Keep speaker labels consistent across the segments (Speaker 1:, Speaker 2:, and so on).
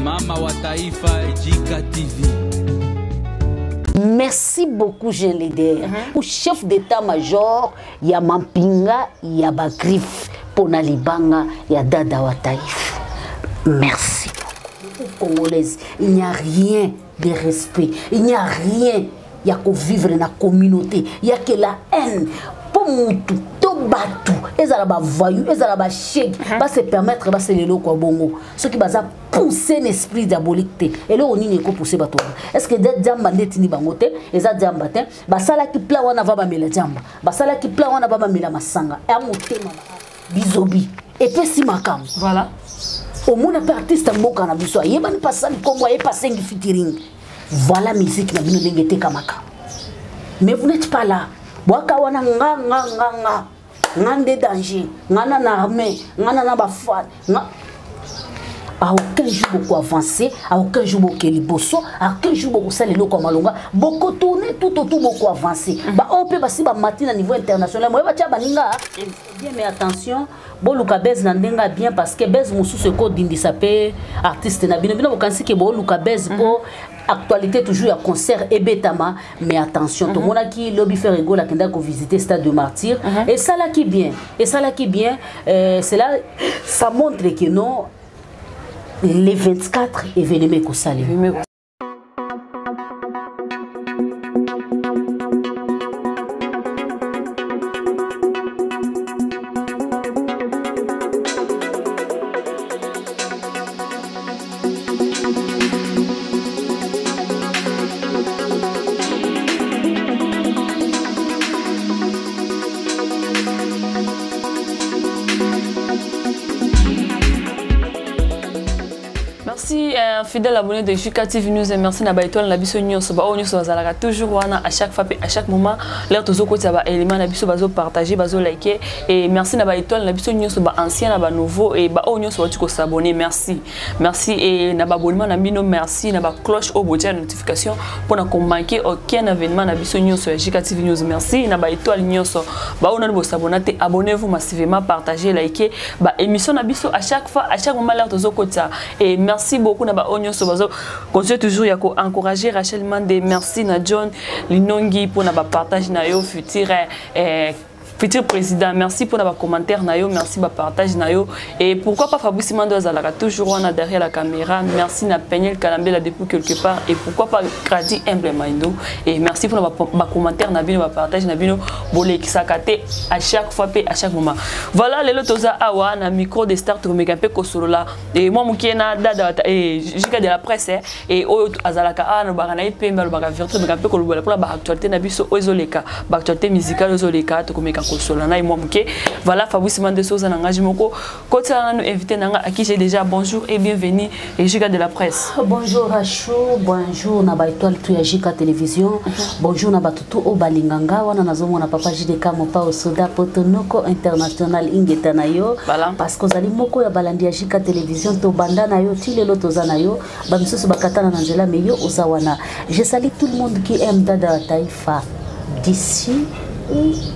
Speaker 1: Mama wa Taifa Jika TV.
Speaker 2: Merci beaucoup, jeune leader. Au chef d'état-major, il y a Mampinga, il y a Bagrif, Pona Libanga, il y a Dada wa Taifa. Merci. Aux Congolaises, il n'y a rien de respect, il n'y a rien. Il y a qu'à vivre dans la communauté, il n'y a que la haine. Pour tout, tout batou, ils ont voyou, ils ont chèque, va se permettre de se lélo quoi bongo. Ce qui va pousser l'esprit diabolique. Et là on y est pousser bateau. Est-ce que des jambes net ni bangote, les jambes batin, basala qui pla wana va mela jamba, basala qui pla wana va mela masanga. Et amoté mama, bizobi. Et puis si makam. Voilà. Au monde un artiste en boka na biso, yeba ni passer comme moi, yeba passer featuring. Voilà musique na bino dengete kamaka. Mais vous n'êtes pas là. Waka wana nga ngande danger, ngana na armée, ngana na bafan. À aucun jour beaucoup avancé, à aucun jour beaucoup liboso, à aucun jour beaucoup ça les locaux malonga, beaucoup tourner tout autour beaucoup avancé. Bah on peut passer ba matin à niveau international. Moi ba tia baninga. Bien mais attention, bon Luka Bez nandenga bien parce que Bez musu ce code d'indisapé artiste na bino bino bokansi ke bon Luka Bez pour actualité toujours à concert et betama mais attention tout le monde qui lobby fait rigolo la kenda ko visiter stade de Martyr et ça là qui bien c'est là ça montre que non les 24 événements qu'on salue.
Speaker 3: Merci fidèle abonné de Jika TV News et merci na baitoile na biso nyonso ba onyo so bazalaka toujours wana à chaque fois à chaque moment l'air tozo ko ba élément na biso bazo partager bazo liker et merci na baitoile na biso nyonso ba ancien na ba nouveau et ba onyo so ko s'abonner merci et na ba abonnement na bino merci na ba cloche au bouton notification pour na manquer aucun événement na biso nyonso ya Jika TV News merci na baitoile nyonso ba onyo bo s'abonner abonnez-vous massivement partagez liker ba émission na biso à chaque fois à chaque moment l'air tozo ko et merci beaucoup na ba onyo so bazo continuer toujours ya ko encourager Rachel Mande merci na John Linongi pour na ba partage na yo futur président merci pour na commentaire na yo merci ba partage na yo et pourquoi pas Fabrice Mando Zalaka toujours on a derrière la caméra merci na Peniel Kalambela depuis quelque part et pourquoi pas Gradi Emblemaindo et merci pour ba commentaire na bino ba partage na bino bolé qui s'akate à chaque fois à chaque moment voilà les lotoza awa na micro de Star to mega pe ko solola et moi mukena dada et Jika de la presse et o Azalaka na bagana pe mbalo baga virtuel mega pe ko lobola pour la actualité na biso ozoleka ba actualité musicale ozoleka to komeka Solana et moi voilà Fabrice Mande Souza Nangamoko côté nous invité nanga à qui j'ai déjà bonjour et bienvenue et Jika de la presse.
Speaker 2: Bonjour Rachou, bonjour na baitoile tu ya Jika télévision. Bonjour na batutu o balinganga wana nazomo na papa JDK mopa au soda potonoko international ingeta na yo parce que zali moko ya balandi ya Jika télévision to banda na yo ti lelo toza na yo ba misusu bakatana na nzela meyo ozawana. Je salue tout le monde qui aime Dada Taifa d'ici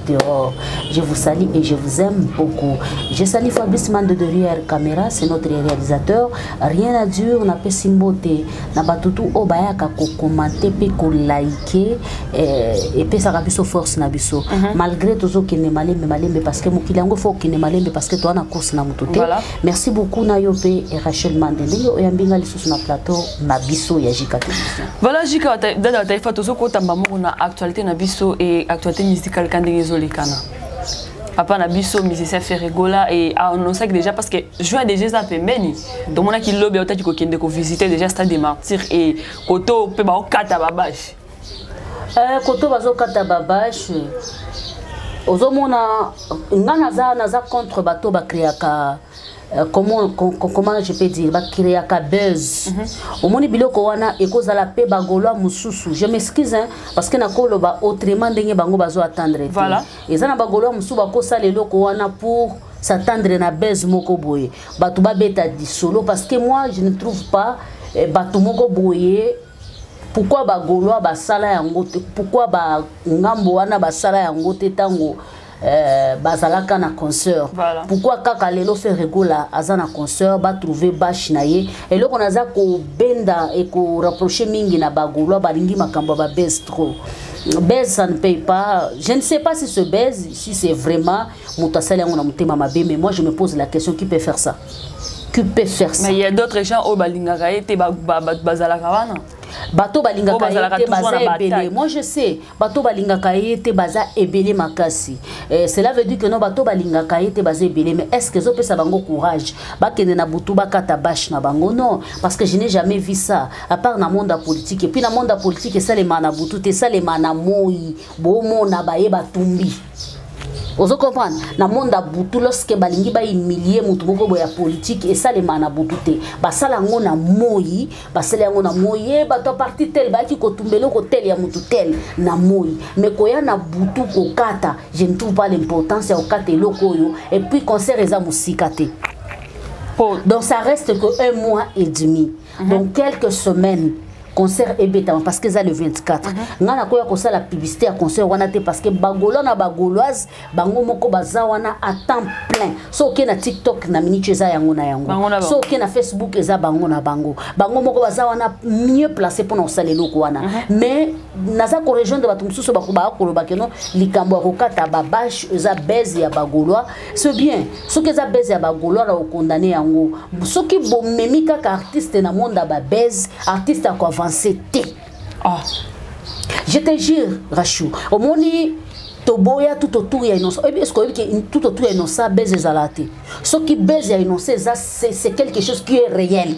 Speaker 2: dehors. Je vous salue et je vous aime beaucoup. Je salue Fabrice Mande derrière caméra, c'est notre réalisateur. Rien à dire, on a pas simboté. Na batutu obayaka ko commenter pe ko liker et pe ça rabiso force na biso. Malgré tout ce qui n'est malé mais parce que mokilango faut qui n'est malé mais parce que toi na course na mututé. Merci beaucoup na yope et Rachel Mande. Ndenge oyambinga lisusu na plateau na biso ya Jika télévision.
Speaker 3: Voilà Jika Dada Taifa tozo ko tambamo na actualité na biso et actualité musicale Papa na biso musicien fait rigola et on sait déjà parce que juin déjà ça peut meni donc on a qui lobby autant ko kende ko visiter déjà stade des martyrs et koto pe ba okata babash
Speaker 2: koto bazo kata babash ozomona ngana za contre bato ba créaka comment je peux dire ba créer ka buzz omoni biloko wana ekoza la pe bagolo mususu je m'excuse hein, parce que na koloba autrement ndenge bango bazo attendre
Speaker 3: voilà
Speaker 2: ezana bagolo mususu bakosa leloko wana pour s'attendre na buzz moko boye batu ba beta di solo parce que moi je ne trouve pas batu moko boye pourquoi bagolo basala yango te pourquoi ba ngambo wana basala yango te tango bazalaka na concert.
Speaker 3: Voilà.
Speaker 2: Pourquoi kaka lelo Ferrego la azana concert ba trouver bash na ye et loko naza ko benda et ko rapprocher mingi na bagolo balingi makambo ba baisse trop. Baise ça ne paye pas. Je ne sais pas si ce baise si c'est vraiment mutasali yango na mutema mabe, mais moi je me pose la question, qui peut faire ça? Qui peut faire ça?
Speaker 3: Mais il y a d'autres gens au balingaka ete bazalaka wana.
Speaker 2: Bato balingaka ete baza ebele. Moi je sais, bato balingaka ete baza ebele makasi. Cela veut dire que non bato balingaka ete baza ebele, mais est-ce que zo pesa bango courage? Bakende na butu bakata bash na bango? Non, parce que je n'ai jamais vu ça à part na monde politique. Et puis na monde politique ça les mana butu te ça les mana moi bomo na baye batumbi. Vous comprenez? Dans le monde à Boutou, lorsque balingi ba humilier mutu moko boya politique et ça les mana Boutou ba sala ngona moyi, ba sala ngona moyi, ba to parti tel ba ki ko tumbelo ko tel ya mutu tel na moyi. Mais koya na Boutou ko kata, je ne trouve pas l'importance ya okate lokoyo et puis concert eza musikate. Donc ça reste que 1 mois et demi. Donc quelques semaines concert est bêta parce que ça le 24. Ngana koya ko ça la publicité à concert wana te parce que bagolo na bagoloise bango moko baza wana à temps plein. So ke na TikTok na minute za yango na yango. So ke na Facebook eza bango na bango. Bango moko baza wana mieux placé pour na sala loko wana. Mais naza ko rejoindre bato mususu bakuba ko bakeno likambo ko kata babash eza base ya bagoloa. C'est bien. So ke eza base ya bagoloa na condamner yango. So ki bo memika ka artiste na monde ba base artiste ko oh. Je te jure, Rachou, au moni toboya tout autour ya innocent. Est-ce que tout autour ya innocent baise zalate? Ce qui baise ya innocent, c'est quelque chose qui est réel.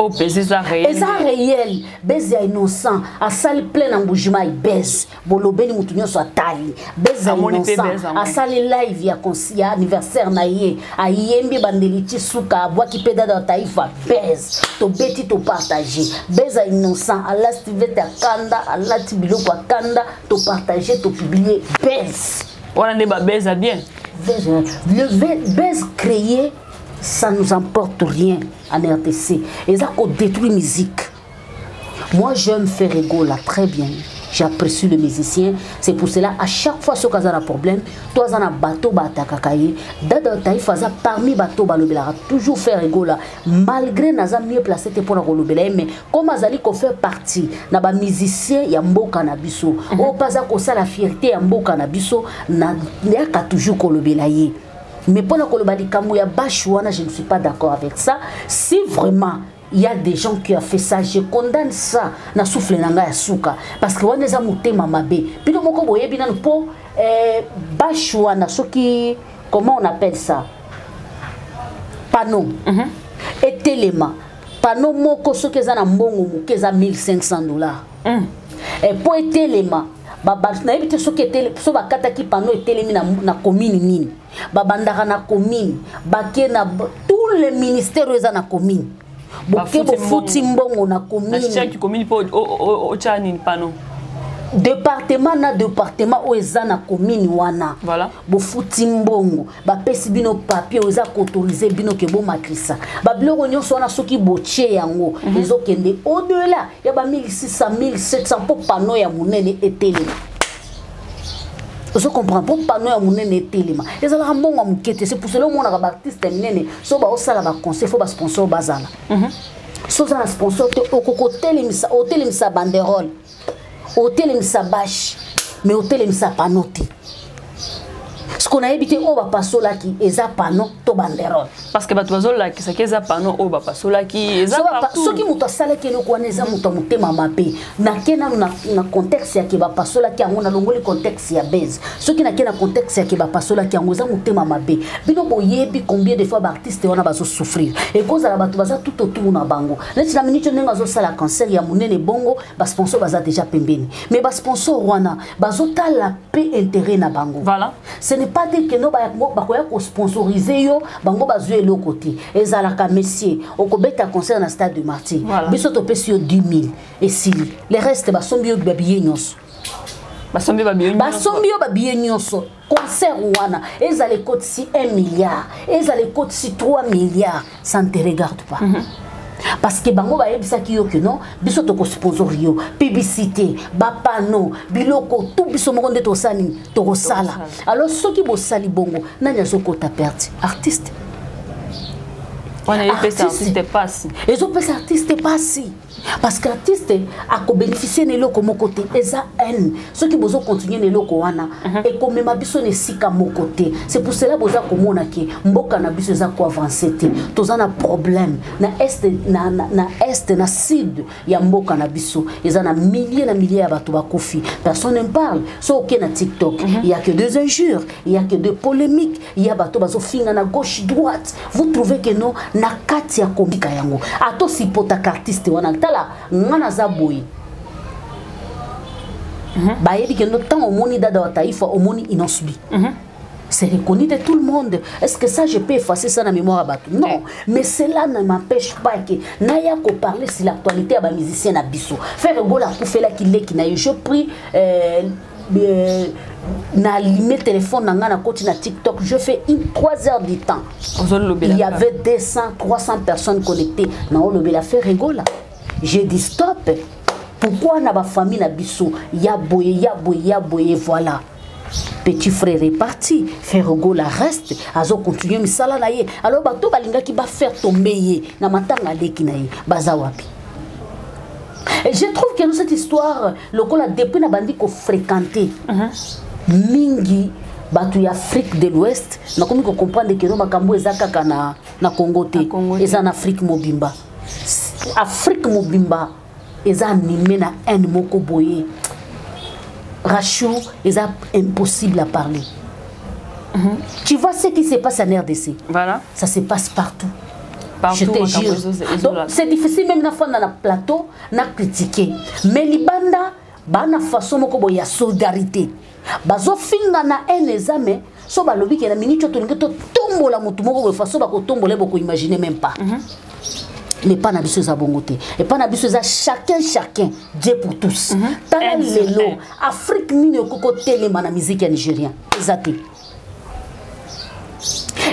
Speaker 3: Oh, c'est ça réel.
Speaker 2: C'est ça réel. Baise ya innocent. A salle plein engouement il baise. Bolobeni mutunyo so tali. Baise ya innocent. A salle live ya konsia anniversaire na ye. A yembi bandeliti suka abwa ki peda da taifa baise. To beti to partager. Baise ya innocent. Allah stivete akanda, Allah tibiloko akanda, to partager, to publier baise.
Speaker 3: On ne ba baise bien.
Speaker 2: Le baise créé, ça nous emporte rien en RTC. Et ça qu'on détruit musique. Moi j'aime Ferrego là très bien. J'apprécie le musicien. C'est pour cela à chaque fois que tu as un problème, toi tu as un bateau batakakaye. Dada taïfaza parmi bateau balobela toujours Ferrego là. Malgré naza mieux placé pour la rolobela, mais comme azali ko fait partie na ba musicien ya mboka na biso. O paza ko ça la fierté ya mboka na biso na yaka toujours kolobela ye. Mais pour la Kolobali Kamouya Bachouana, je ne suis pas d'accord avec ça. Si vraiment il y a des gens qui ont fait ça, je condamne ça. Na souffle nanga ya souka. Parce que on est à mouté mamabe. Puis le moko boye binan po Bachouana, ce qui comment on appelle ça? Panneau. Et téléma. Panneau moko ce que ça na mbongo moko za $1500. Et pour téléma. Na ebite so ketele so bakata ki pano etelemi na commune nini babandaka na commune bake na tous les ministères eza na commune boke bo futi mbongo na commune
Speaker 3: na chaque commune po o chani pano
Speaker 2: département na département o eza na commune wana
Speaker 3: voilà
Speaker 2: bo futi mbongo ba pesi bino papier oza autoriser bino ke bo makrisa ba biloko nyonso wana soki botie yango ezokende au delà ya ba 1600 1700 po pano ya munene etelema. Je comprends pour pano ya munene etelema ezala mbongo mukete. C'est pour cela que mon artiste munene so ba osala ba conseil faut ba sponsor bazala so za sponsor te okoko telemisa otelemisa banderole hôtel Msabash, mais hôtel Msapanote. Ce qu'on a évité au Bapasola qui est à Pano, to banderole.
Speaker 3: Parce que Batozola qui est à Pano, au Bapasola qui est à Pano.
Speaker 2: Ce qui m'a salé que nous connaissons, nous avons na contexte qui va passer là qui a le contexte ya base. Ce qui n'a qu'un contexte qui va passer là qui a mamabe. Bino boyebi combien de fois artistes on a besoin souffrir. Et cause à la batubaza tout autour na bango. Net la minute nenga zo sala cancer ya munene bongo, ba sponsor baza déjà pembeni. Mais ba sponsor wana bazo ta la paix intérêt na bango.
Speaker 3: Voilà.
Speaker 2: Ce n'est pas dire que nous ba sponsoriser yo bango bazue le côté. Ezalaka messieurs, okobeta concert na stade de Martyr. Biso to pesio 10 000 et si les restes ba sombi babiye nyonso. Ba sombi babiye nyonso. Concert wana ezale cote si 1 milliard, ezale cote si 3 milliards, ça ne te regarde pas. Parce que bango ba yebisa ki yo que non, biso to ko sponsor yo, publicité, ba pano, biloko tout biso mo nde to sani, to ko sala. Alors ceux qui bo sali bongo, nanya zoko ta perte artiste.
Speaker 3: On a artiste passe.
Speaker 2: Les autres artistes passent. Parce qu'artiste a bénéficié de l'eau comme côté. Et ça haine. Ceux qui besoin continuer de l'eau wana et comme ma biso ne sika mon côté. C'est pour cela besoin comme on a qui mboka na biso za ko avancer. Tous on a problème. Na est na sud ya mboka na biso. Ils en a milliers ya bato ba kofi. Personne ne parle. So ok na TikTok. Il y a que des injures, il y a que des polémiques, il y a bato bazo finga na gauche droite. Vous trouvez que non na kati ya kombika yango. Ato si pota artiste wana ngana za boy ba yebi que no temps omoni dada wa taifa omoni inasubi c'est reconnu de tout le monde. Est-ce que ça je peux effacer ça dans la mémoire bato? Non, mais cela ne m'empêche pas que naya ko parler sur l'actualité ya ba musicien na biso faire gola ku fela kileki na yo. Je prie na allumé téléphone na ngana koti na TikTok, je fais 3 heures du temps. Il y avait 200 300 personnes connectées na olobela faire rigola. J'ai dit stop. Pourquoi na ba famille na biso ya boye voilà. Petit frère est parti, Ferrogo la reste, azo continue misala na ye. Alors bato balinga ki ba faire tomber ye na matanga leki na ye bazawapi. Et je trouve que dans cette histoire le col a depuis na bandi ko fréquenter mingi batu ya Afrique de l'Ouest na komi ko comprendre que no makambo ezaka kana na Congo te eza na Afrique mobimba. Afrique mobimba eza animé na un moko boye. Ratio est impossible à parler. Tu vois ce qui se passe en RDC. Voilà. Ça se passe partout. Je te jure. Donc c'est difficile même na fond dans le plateau na critiquer. Mais libanda ba na façon moko boya solidarité. Bazo finga na un examen so ba lobi ke na minute to ngeto tombola mutu moko façon ba ko tombola boko imaginer même pas. Mais pas na biso za bongoté et pas na biso za chacun Dieu pour tous. Tala lelo Afrique nini okoko telema na musique ya Nigérien ezate.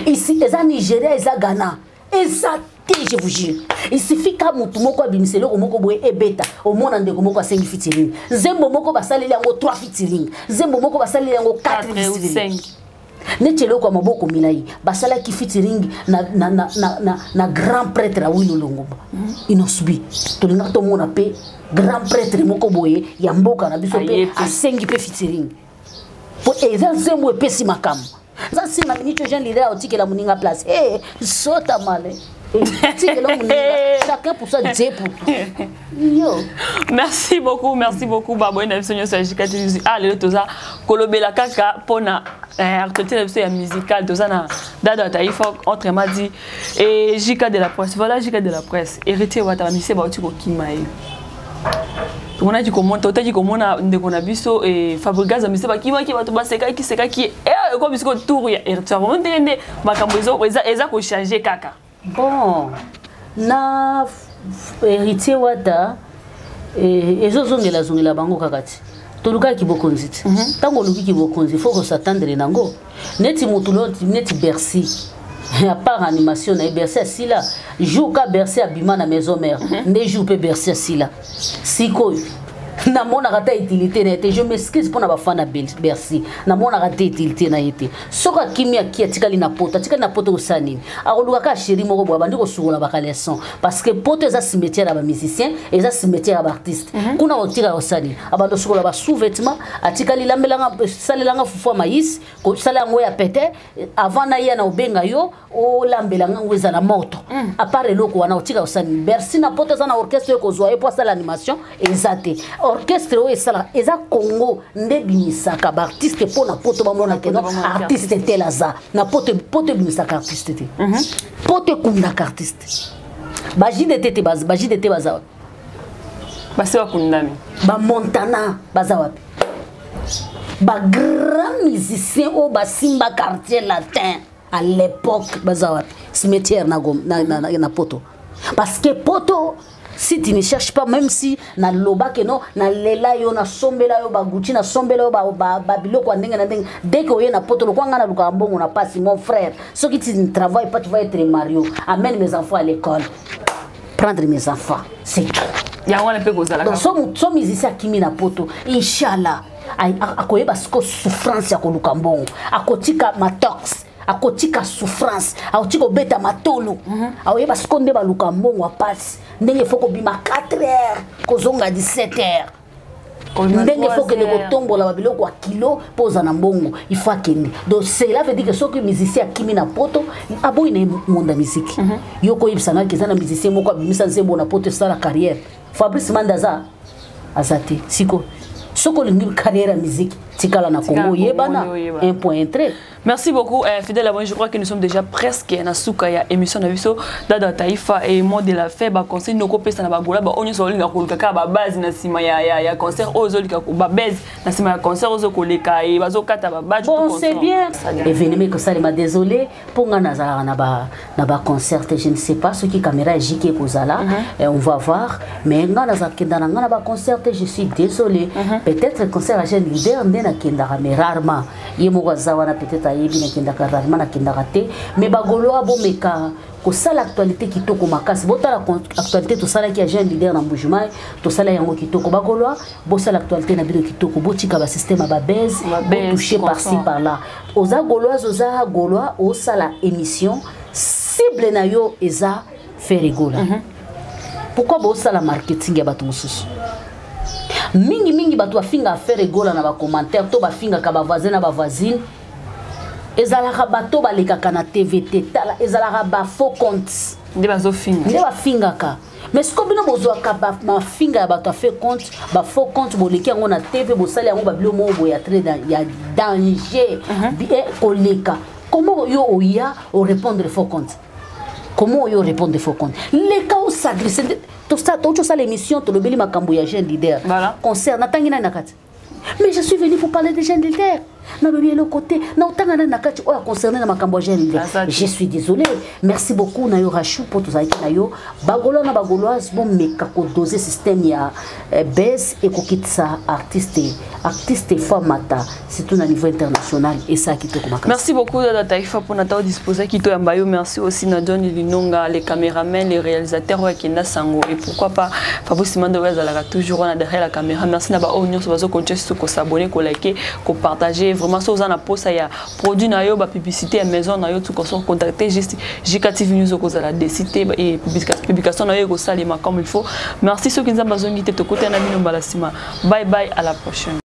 Speaker 2: Ici eza Nigeria eza Ghana ezate, je vous jure. Il suffit ka mutu moko abimiselo ko moko boye ebeta au mona ndeko moko asengi featuring. Zembo moko basaleli yango 3 featuring. Zembo moko basaleli yango 4 ou 5. Netelo kwa maboko milai basala ki featuring na grand prêtre a Wilo Longomba inosubi to linga to mona pe grand prêtre moko boye ya mboka na biso pe asengi pe featuring po ezanzembo epesi makamu za sima minito Jean leader otike la muninga place sota male chacun pour ça Dieu pour yo.
Speaker 3: Merci beaucoup Baboy na biso nyoso Jika TV. Ah lelo toza kolobela kaka pona actualité na biso ya musical toza na dada taifa entre madi et Jika de la presse. Voilà Jika de la presse héritier wata mise ba otiko kimae. On a dit comment tu as dit comment on a ndeko biso et Fabregas a mise ba kima ki bato ba seka ki ko biso tour ya héritier vraiment ndende makambo eza ko changer kaka.
Speaker 2: Bon, na héritier wata ezozongela zongela bango kakati. Toluka ki bokonziti. Tango luki ki bokonzi faut s'attendre nango. Neti mutuloti neti Bercy. À part animation na Bercy asila, joue ka Bercy abima na maison mère. Ne joue pe Bercy asila. Siko na mona rata utilité na été, je m'excuse pour na ba fan na Bercy. Na mona rata utilité na été. Soka kimia ki atikali na poto osani. Akoluka ka chéri moko bo bandi ko sukola ba leçon parce que poto eza cimetière ba musicien, eza cimetière ba artiste. Kuna otira osani. Abando sukola ba sous-vêtements, atikali lambelanga salelanga fufu maïs, ko sala ngo ya pété avant na ya na obenga yo o lambelanga ngo eza na moto. À part eloko wana otira osani. Bercy na poto za na orchestre ko zoa e pour ça l'animation ezate. Orchestre o esala eza Congo nde bimisaka ba artiste po na poto ba mona ke no artiste telaza na poto bimisaka artiste te poto kunda artiste ba JDT baza
Speaker 3: base wa kundami
Speaker 2: ba Montana baza wapi ba grand musicien o ba simba quartier latin à l'époque baza wapi cimetière na poto parce que poto si tu ne cherches pas, même si na loba que non, na lela yo na sombela yo ba gucci na sombela yo ba biloko ndenga na ndenga, dès que yo na poto kwa ngana luka mbongo na passe mon frère, ce qui tu ne travailles pas tu vas être Mario. Amène mes enfants à l'école. prendre mes enfants. C'est tout. Donc, so musicien kimi na poto, Inch'Allah, akoyeba siko souffrance ya koluka mbongo, akotika matox, akotika souffrance, akotika beta matolo, akoyeba siko nde baluka mbongo apasi, ndenge foko bima 4 heures, kozonga 17 heures. Ndenge faut que les tombo la babilo kwa kilo posa na mbongo il faut akende. Donc cela veut dire que ceux qui musicien kimi na poto aboyi na monde musique. Yoko yibsanga kezana musicien moko abimisa nzembo na poto sa la carrière. Fabrice Mandaza azate siko soko lingi carrière à musique tikala na Congo yebana un point très.
Speaker 3: Merci beaucoup, fidèle abonné. Je crois que nous sommes déjà presque na suka ya émission na biso Dada Taifa et mot de la fête ba conseil noko pesa na bagola ba onyo so linga koleka ka ba base na sima ya concert ozo lika ba base na sima ya concert ozo koleka e bazo kata ba badge.
Speaker 2: Bon c'est bien. Événement que ça m'a désolé pour nga nazala na ba concert je ne sais pas ce qui caméra jike kozala on va voir mais nga nazala kenda na nga na ba concert je suis désolé. Peut-être concert à jeune leader ndena kenda mais rarement yemo zawana peut-être yebina kenda rarement na kenda raté mais bagolo abomeka ko sala actualité kitoko makasi botala actualité to sala ki a jeune leader na Mbujimai to sala yango kitoko bagolo bo sala actualité na bino kitoko botika ba système ba base toucher par-ci par-là oza golois oza golois o sala émission cible na yo eza faire rigola pourquoi bo sala marketing ya bato mususu mingi bato afinga faire rigola na ba commentaire to ba finga ka ba voisin na ba voisine ezalaka bato balekaka na TVT tala ezalaka ba faux compte
Speaker 3: nde bafinga
Speaker 2: ka mais ce que bino bozwaka ba mafinga ya bato fait compte ba faux compte boleki yango na TV bosali yango babilo mo boya très ya danger bien koleka comment yo oya o répondre faux compte comment yo répondre faux compte les cas où s'adresse tout ça l'émission to lobeli makambo ya jeune leader concert natangi na nakati mais je suis venu pour parler des jeunes leaders. Le côté, je suis désolé. Merci beaucoup Nayo Rachou pour tout ça. Nayo Bagolo na Bagoloise bon mais kako doser système ya baisse et kokitsa artiste formata c'est tout à niveau international et ça qui te commence.
Speaker 3: Merci beaucoup Dada Taifa pour notre disposer qui to mbayo merci aussi na John Linonga les caméramans les réalisateurs qui na sango et pourquoi pas Fabrice Mandaza la toujours derrière la caméra. Merci na ba onyo so bazo continuer ko s'abonner ko liker ko partager vraiment ça on a posé ya produit na yo ba publicité à maison na yo tout qu'on contacter juste JKTV News ko za la décité et publication na yo ko salima comme il faut. Merci ceux qui nous ont besoin de te côté na bino balasima. Bye bye à la prochaine.